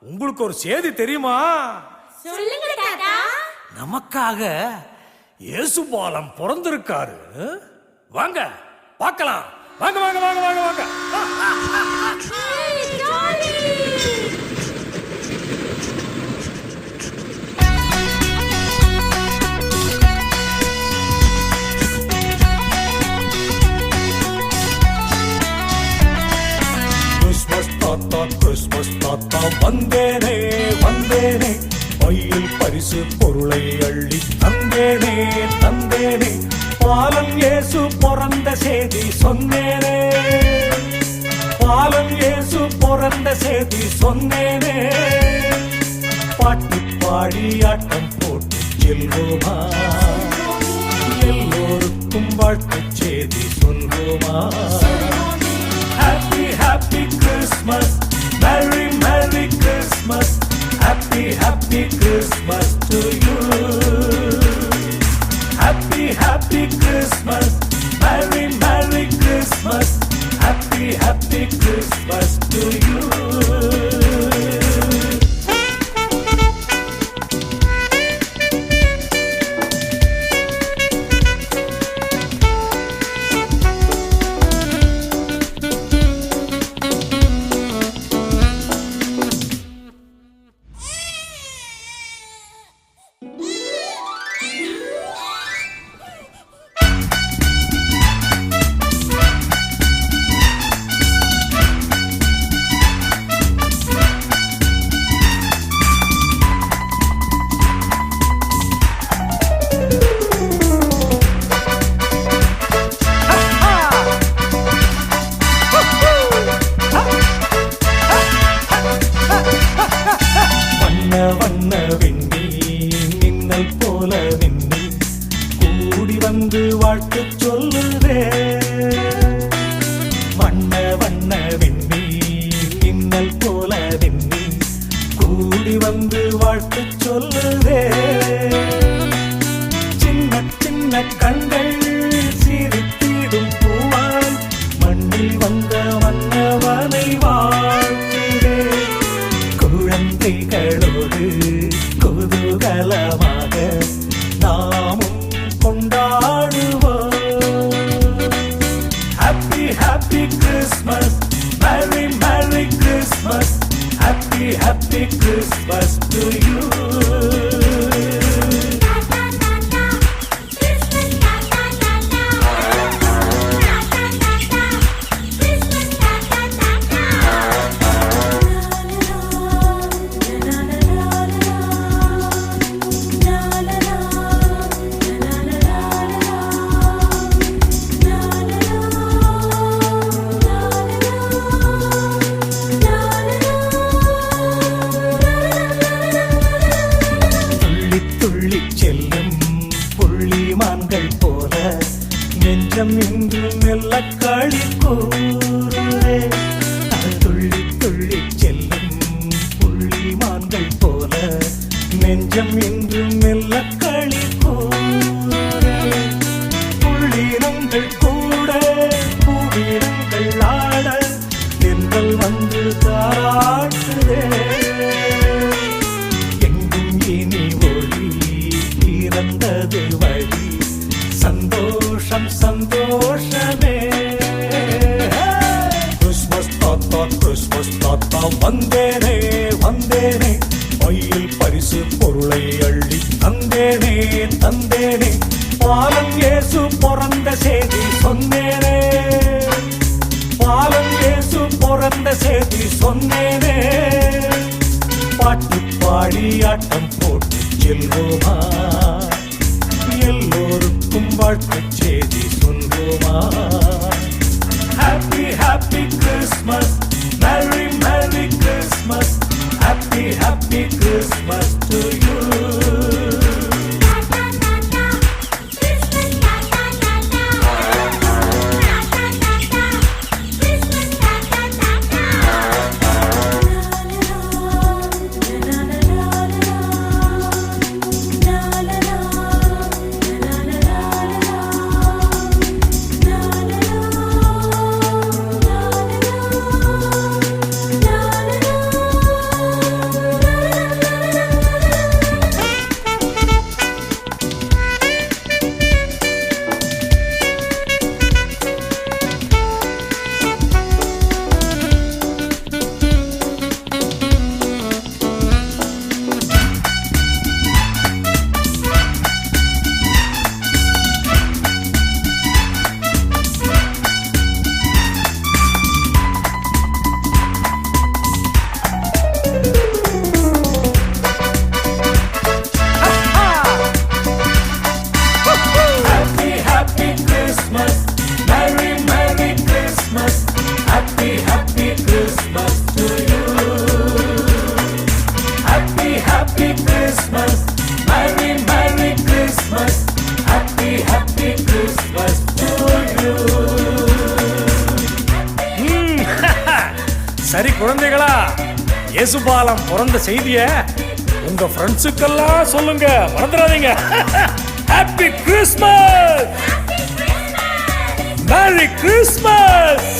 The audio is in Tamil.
உங்களுக்கு ஒரு செய்தி தெரியுமா? சொல்லுங்க தாத்தா. நமக்காக இயேசு பாலம் பிறந்திருக்காரு. வாங்க பார்க்கலாம். வாங்க வாங்க வாங்க வாங்க வாங்க. கிறிஸ்மஸ் தாத்தா வந்தேனே வந்தேனே, பையில் பரிசு பொருளை அள்ளி தந்தேனே தந்தேனே, பாலன் இயேசு பிறந்த செய்தி சொன்னேனே, பாலன் இயேசு பிறந்த செய்தி சொன்னேனே, பாட்டு பாடி ஆட்டம் போட்டு செல்வோமா, எல்லோருக்கும் வாழ்த்து செய்தி சொல்வோமா. Happy, happy Christmas, Merry, Merry Christmas, Happy, happy Christmas to you. Happy, happy Christmas, Merry, Merry Christmas, Happy, happy Christmas to you. வண்ண வெண்ணி மின்னல் போல வெண்ணி கூடி வந்து வாழ்த்து சொல்லுதே, வண்ண வண்ண வெண்ணி மின்னல் போல வெண்ணி கூடி வந்து வாழ்த்து சொல்லுதே, சின்ன சின்ன கண்கள் சிரித்திடும் பூவாய் மண்ணில் வந்த மன்னவனை வாழ்த்துதே, குழந்தைகளோடு குதூகலமாக நாமும் கொண்டாடுவோம். Happy, happy Christmas, Merry, Merry Christmas, Happy, happy Christmas to you. புள்ளிமான்கள் போல நெஞ்சம் இன்று மெல்ல களி கூறுதே, துள்ளி துள்ளி செல்லும் புள்ளிமான்கள் போல நெஞ்சம் இன்று மெல்ல களி கூறுதே, புள்ளினங்கள் கூட பூவினங்கள் ஆட தென்றல் வந்து தாராட்டுதே, எங்கும் இனி ஒளி பிறந்தது வழி சந்தோஷம் சந்தோஷமே. கிறிஸ்மஸ் தாத்தா வந்தேனே வந்தேனே, பையில் பரிசு பொருளை அள்ளி தந்தேனே தந்தேனே, பாலன் இயேசு பிறந்த செய்தி சொன்னேனே, பாலன் இயேசு பிறந்த செய்தி சொன்னேனே, பாட்டு பாடி ஆட்டம் போட்டு செல்வோமா, எல்லோருக்கும் வாழ்த்து செய்தி சொல்வோமா. Happy, happy Christmas, Merry, Merry Christmas, Happy, happy Christmas to you. குழந்தைகளா, இயேசுபாலம் பிறந்த செய்திய உங்க ஃப்ரெண்ட்ஸுக்கெல்லாம் சொல்லுங்க, மறந்துடாதீங்க. Happy Christmas, merry Christmas.